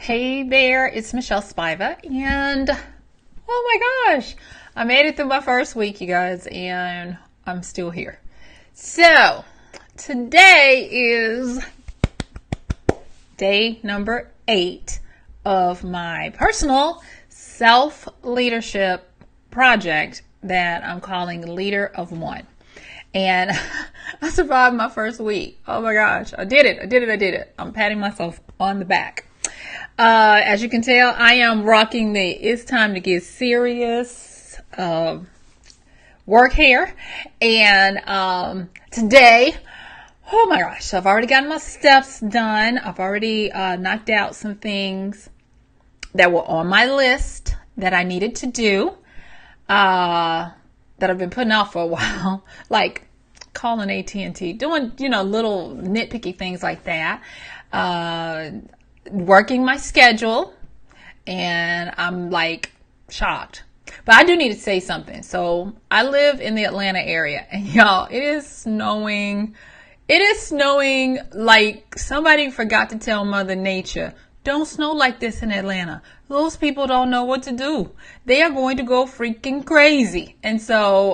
Hey there, it's Michelle Spiva, and oh my gosh, I made it through my first week, you guys, and I'm still here. So, today is day number 8 of my personal self-leadership project that I'm calling Leader of One. And I survived my first week. Oh my gosh, I did it. I'm patting myself on the back. As you can tell, I am rocking the "it's time to get serious" work hair. And today, oh my gosh, I've already gotten my steps done. I've already knocked out some things that were on my list that I needed to do, that I've been putting off for a while, like calling AT&T, doing, little nitpicky things like that. Working my schedule, and I'm like shocked. But I do need to say something. So I live in the Atlanta area, and y'all, it is snowing. It is snowing like somebody forgot to tell Mother Nature, don't snow like this in Atlanta. Those people don't know what to do. They are going to go freaking crazy. And so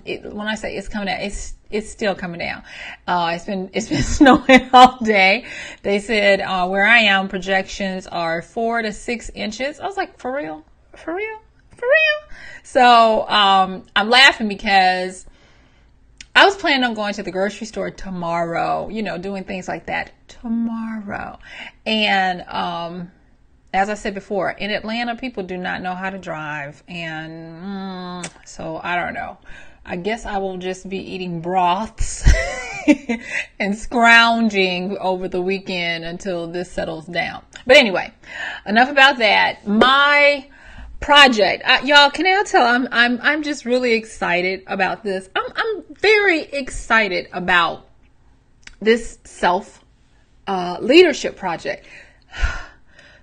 when I say it's coming out, it's still coming down. It's been snowing all day. They said where I am, projections are 4 to 6 inches. I was like, for real? So I'm laughing because I was planning on going to the grocery store tomorrow, doing things like that tomorrow. And as I said before, in Atlanta, people do not know how to drive. And so I don't know. I guess I will just be eating broths and scrounging over the weekend until this settles down. But anyway, enough about that. My project, y'all, can I tell? I'm just really excited about this. I'm very excited about this self leadership project.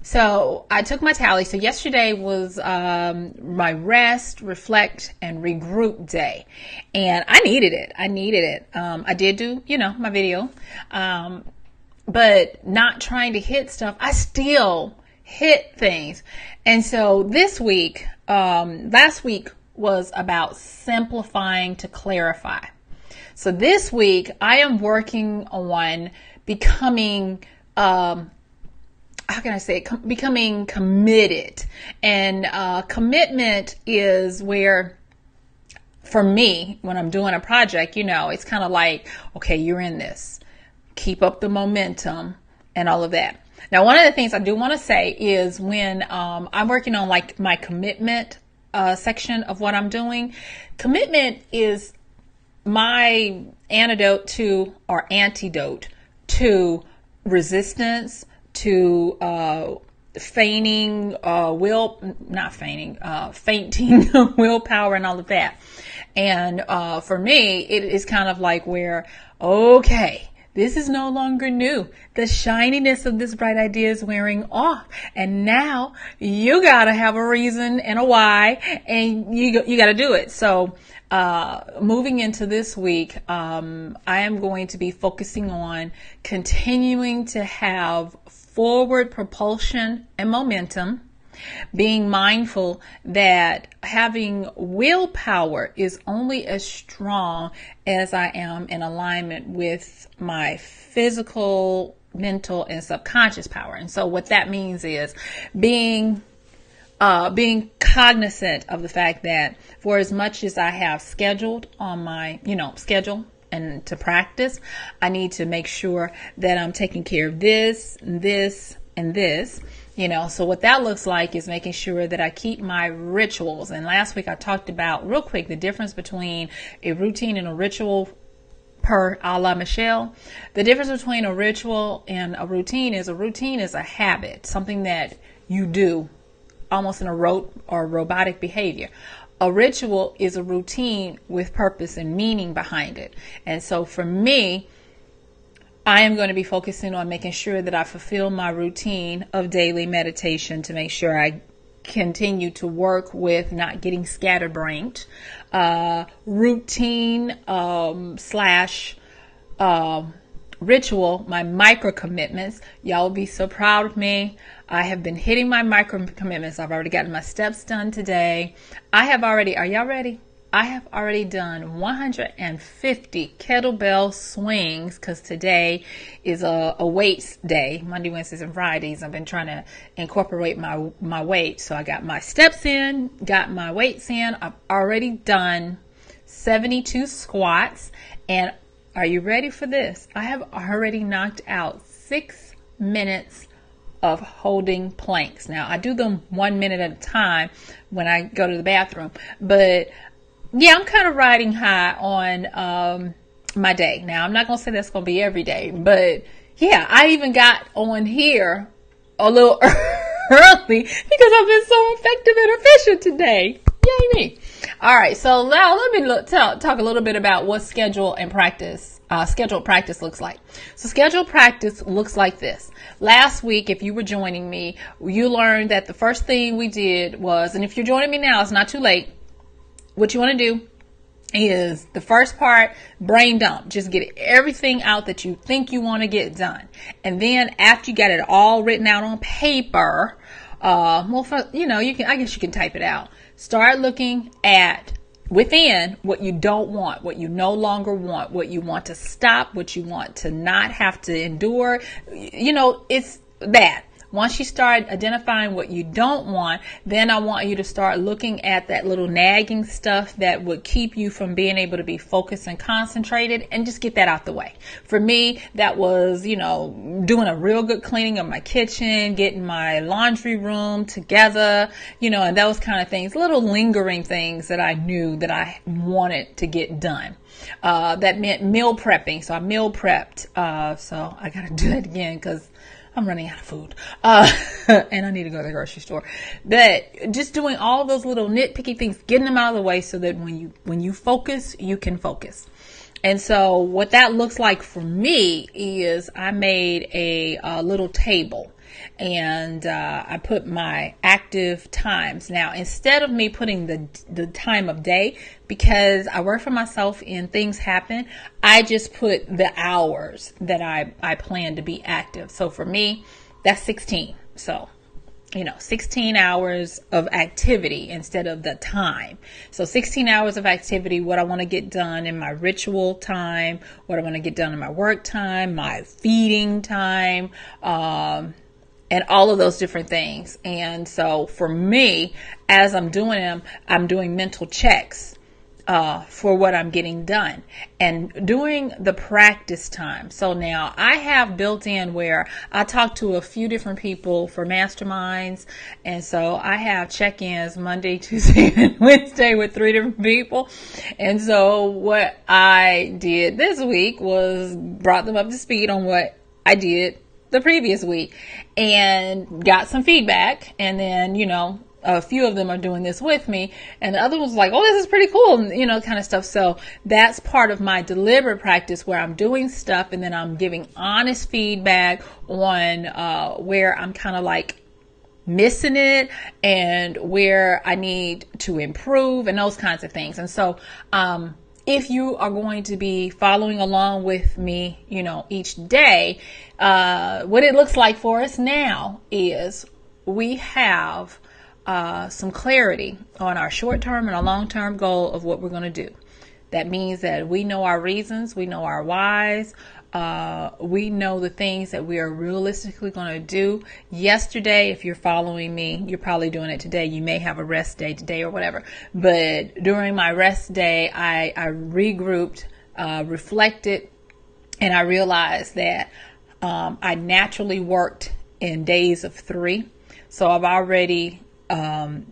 So I took my tally. So yesterday was my rest, reflect, and regroup day. And I needed it. I did do, my video. But not trying to hit stuff. I still hit things. And so this week, last week was about simplifying to clarify. So this week I am working on becoming becoming committed. And commitment is where, for me, when I'm doing a project, it's kind of like, okay, you're in this. Keep up the momentum and all of that. Now, one of the things I do want to say is when I'm working on like my commitment section of what I'm doing, commitment is my antidote to resistance, to fainting willpower and all of that. And for me, it is kind of like where, okay, this is no longer new. The shininess of this bright idea is wearing off. And now you got to have a reason and a why, and you got to do it. So moving into this week, I am going to be focusing on continuing to have forward propulsion and momentum, being mindful that having willpower is only as strong as I am in alignment with my physical, mental, and subconscious power. And so what that means is being cognizant of the fact that for as much as I have scheduled on my, schedule and to practice, I need to make sure that I'm taking care of this, and this, and this. So what that looks like is making sure that I keep my rituals. And last week I talked about real quick the difference between a routine and a ritual per a la Michelle. The difference between a ritual and a routine is a habit, something that you do almost in a rote or robotic behavior. A ritual is a routine with purpose and meaning behind it. And so for me, I am going to be focusing on making sure that I fulfill my routine of daily meditation to make sure I continue to work with not getting scatterbrained. Routine slash ritual, my micro commitments. Y'all will be so proud of me. I have been hitting my micro commitments. I've already gotten my steps done today. Are y'all ready? I have already done 150 kettlebell swings because today is a weights day, Monday, Wednesdays, and Fridays. I've been trying to incorporate my weight. So I got my steps in, got my weights in. I've already done 72 squats. And are you ready for this? I have already knocked out 6 minutes of holding planks. Now, I do them 1 minute at a time when I go to the bathroom, but yeah, I'm kind of riding high on my day. Now, I'm not going to say that's going to be every day, but yeah, I even got on here a little early because I've been so effective and efficient today. Yay me. All right, so now let me talk a little bit about what scheduled practice looks like. So scheduled practice looks like this. Last week, if you were joining me, you learned that the first thing we did was, and if you're joining me now, it's not too late. What you want to do is the first part, brain dump. Just get everything out that you think you want to get done. And then after you got it all written out on paper, I guess you can type it out. Start looking at within what you don't want, what you no longer want, what you want to stop, what you want to not have to endure. It's that. Once you start identifying what you don't want, then I want you to start looking at that little nagging stuff that would keep you from being able to be focused and concentrated, and just get that out the way. For me, that was, doing a real good cleaning of my kitchen, getting my laundry room together, and those kind of things, little lingering things that I knew that I wanted to get done. That meant meal prepping. So I meal prepped. So I got to do that again because I'm running out of food. And I need to go to the grocery store. But just doing all of those little nitpicky things, getting them out of the way so that when you focus, you can focus. And so what that looks like for me is I made a little table, and I put my active times. Now, instead of me putting the time of day, because I work for myself and things happen, I just put the hours that I plan to be active. So for me, that's 16. So 16 hours of activity instead of the time. So 16 hours of activity, what I want to get done in my ritual time, what I want to get done in my work time, my feeding time, and all of those different things. And so for me, as I'm doing them, I'm doing mental checks for what I'm getting done and doing the practice time. So now I have built in where I talk to a few different people for masterminds. And so I have check-ins Monday, Tuesday, and Wednesday with 3 different people. And so what I did this week was brought them up to speed on what I did the previous week and got some feedback. And then, a few of them are doing this with me, and the other one's like, oh, this is pretty cool, and, kind of stuff. So that's part of my deliberate practice where I'm doing stuff and then I'm giving honest feedback on where I'm kind of like missing it and where I need to improve and those kinds of things. And so, if you are going to be following along with me, each day, what it looks like for us now is we have some clarity on our short-term and our long-term goal of what we're going to do. That means that we know our reasons, we know our whys, we know the things that we are realistically going to do. Yesterday, if you're following me, you're probably doing it today. You may have a rest day today or whatever. But during my rest day, I regrouped, reflected, and I realized that I naturally worked in days of 3. So I've already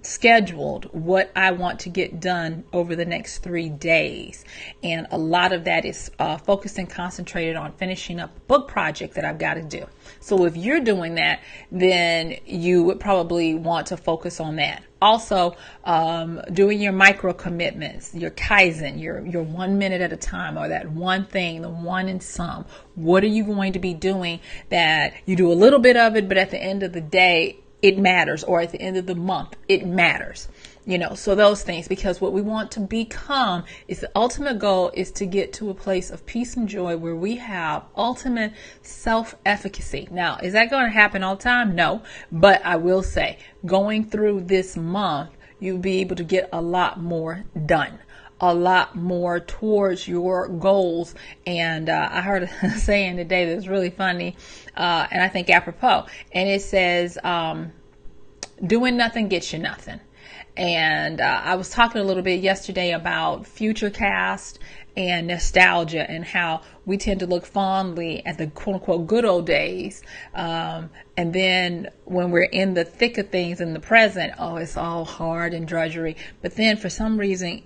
scheduled what I want to get done over the next 3 days. And a lot of that is focused and concentrated on finishing up a book project that I've got to do. So if you're doing that, then you would probably want to focus on that. Also, doing your micro commitments, your Kaizen, your 1 minute at a time, or that one thing, the one in sum. What are you going to be doing that you do a little bit of it, but at the end of the day, it matters, or at the end of the month, it matters. So those things, because what we want to become is the ultimate goal is to get to a place of peace and joy where we have ultimate self-efficacy. Now, is that going to happen all the time? No, but I will say going through this month, you'll be able to get a lot more done, a lot more towards your goals. And I heard a saying today that's really funny, and I think apropos, and it says, doing nothing gets you nothing. And I was talking a little bit yesterday about FutureCast and nostalgia and how we tend to look fondly at the quote unquote good old days. And then when we're in the thick of things in the present, it's all hard and drudgery. But then for some reason,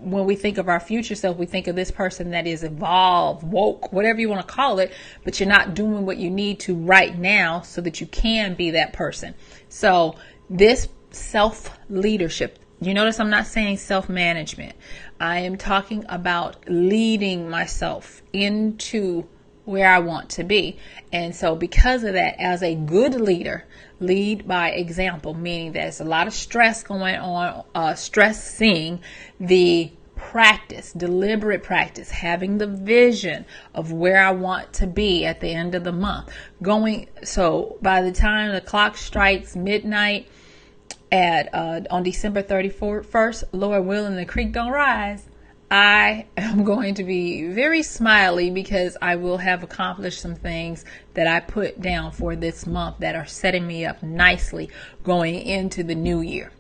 when we think of our future self, we think of this person that is evolved, woke, whatever you want to call it, but you're not doing what you need to right now so that you can be that person. So this self-leadership, you notice I'm not saying self-management. I am talking about leading myself into where I want to be. And so because of that, as a good leader, lead by example, meaning there's a lot of stress going on, stressing the practice, deliberate practice, having the vision of where I want to be at the end of the month. So by the time the clock strikes midnight on December 31st, Lord willing, the creek don't rise, I am going to be very smiley because I will have accomplished some things that I put down for this month that are setting me up nicely going into the new year.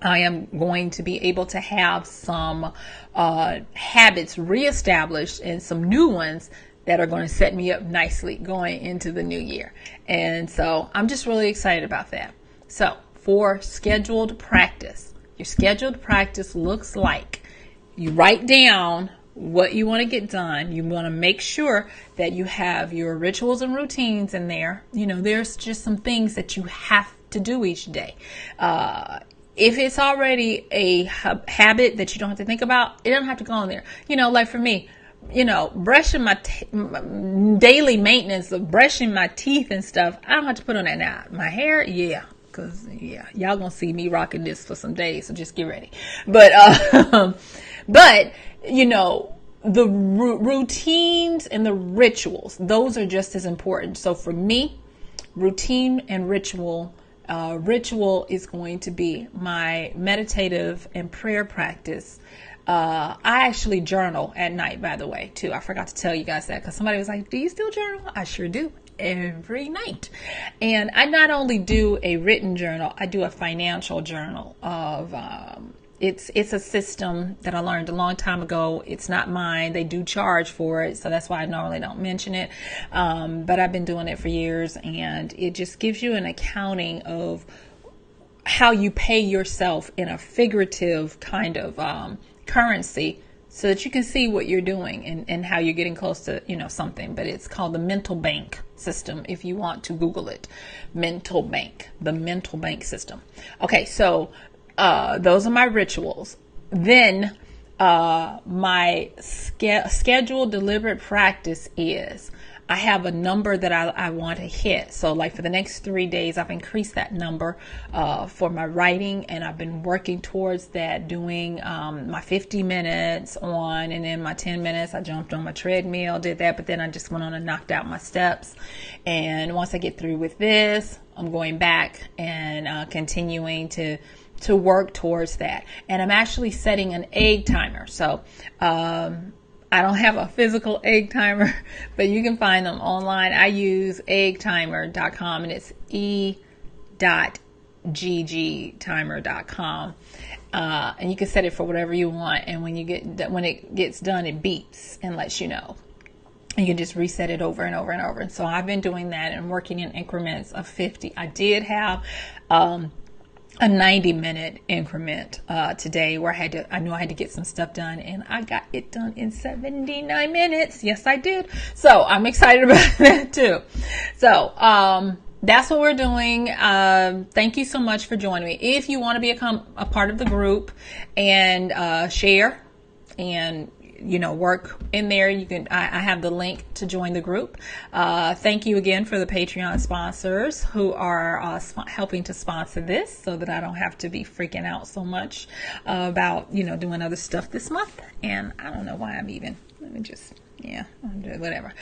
I am going to be able to have some habits reestablished and some new ones that are going to set me up nicely going into the new year. And so I'm just really excited about that. So for scheduled practice, your scheduled practice looks like you write down what you want to get done. You want to make sure that you have your rituals and routines in there. There's just some things that you have to do each day. If it's already a habit that you don't have to think about, it doesn't have to go in there. Like for me, brushing my daily maintenance of brushing my teeth and stuff, I don't have to put on that now. My hair, yeah. Because, y'all gonna see me rocking this for some days, so just get ready. But, the routines and the rituals, those are just as important. So for me, routine and ritual is going to be my meditative and prayer practice. I actually journal at night, by the way, too. I forgot to tell you guys that because somebody was like, do you still journal? I sure do. Every night. And I not only do a written journal, I do a financial journal of it's a system that I learned a long time ago. It's not mine. They do charge for it, so that's why I normally don't mention it. But I've been doing it for years, and it just gives you an accounting of how you pay yourself in a figurative kind of currency, so that you can see what you're doing and how you're getting close to, something. But it's called the mental bank system. If you want to Google it, the mental bank system. Okay. So, those are my rituals. Then, my scheduled deliberate practice is I have a number that I want to hit. So like for the next 3 days, I've increased that number for my writing, and I've been working towards that, doing my 50 minutes on, and then my 10 minutes, I jumped on my treadmill, did that, but then I just went on and knocked out my steps. And once I get through with this, I'm going back and continuing to work towards that. And I'm actually setting an egg timer. So, I don't have a physical egg timer, but you can find them online. I use eggtimer.com, and it's e.ggtimer.com. And you can set it for whatever you want. And when it gets done, it beeps and lets you know. And you can just reset it over and over and over. And so I've been doing that and working in increments of 50. I did have, a 90-minute increment today where I knew I had to get some stuff done, and I got it done in 79 minutes. Yes, I did. So I'm excited about that too. So that's what we're doing. Thank you so much for joining me. If you want to become a part of the group and share and work in there. You can, I have the link to join the group. Thank you again for the Patreon sponsors who are helping to sponsor this so that I don't have to be freaking out so much about, doing other stuff this month. And I don't know why let me just, whatever.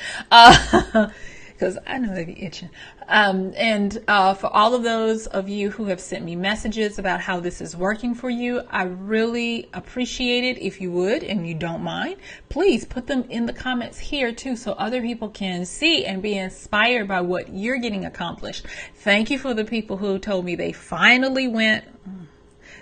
Because I know they be itching. For all of those of you who have sent me messages about how this is working for you, I really appreciate it. If you would, and you don't mind, please put them in the comments here too, so other people can see and be inspired by what you're getting accomplished. Thank you for the people who told me they finally went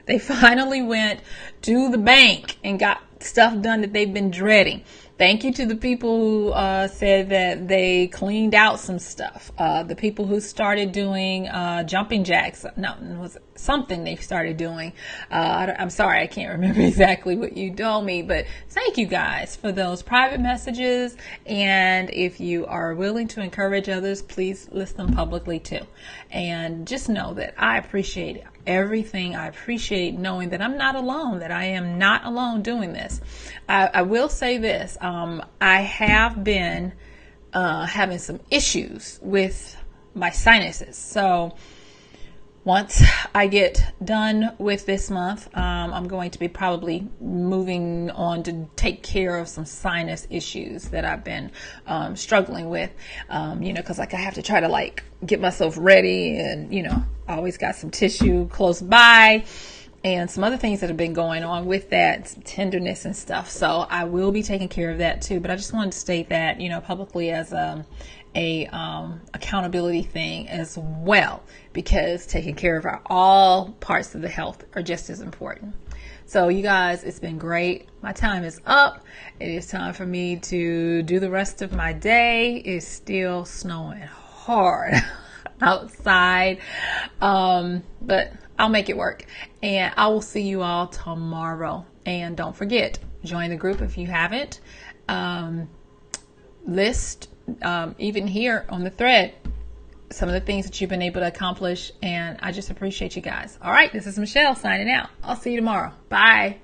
to the bank and got stuff done that they've been dreading. Thank you to the people who said that they cleaned out some stuff. The people who started doing jumping jacks. No, it was something they started doing. I'm sorry, I can't remember exactly what you told me, but thank you guys for those private messages. And if you are willing to encourage others, please list them publicly too. And just know that I appreciate everything. I appreciate knowing that I'm not alone, that I am not alone doing this. I will say this. I have been having some issues with my sinuses. So once I get done with this month, I'm going to be probably moving on to take care of some sinus issues that I've been struggling with, because I have to try to get myself ready and, I always got some tissue close by and some other things that have been going on with that, some tenderness and stuff. So I will be taking care of that too. But I just wanted to state that, publicly as a accountability thing as well, because taking care of all parts of the health are just as important. So you guys, it's been great. My time is up. It is time for me to do the rest of my day. It's still snowing hard outside, but I'll make it work, and I will see you all tomorrow. And don't forget, join the group if you haven't. List even here on the thread some of the things that you've been able to accomplish, and I just appreciate you guys. All right, this is Michelle signing out. I'll see you tomorrow. Bye.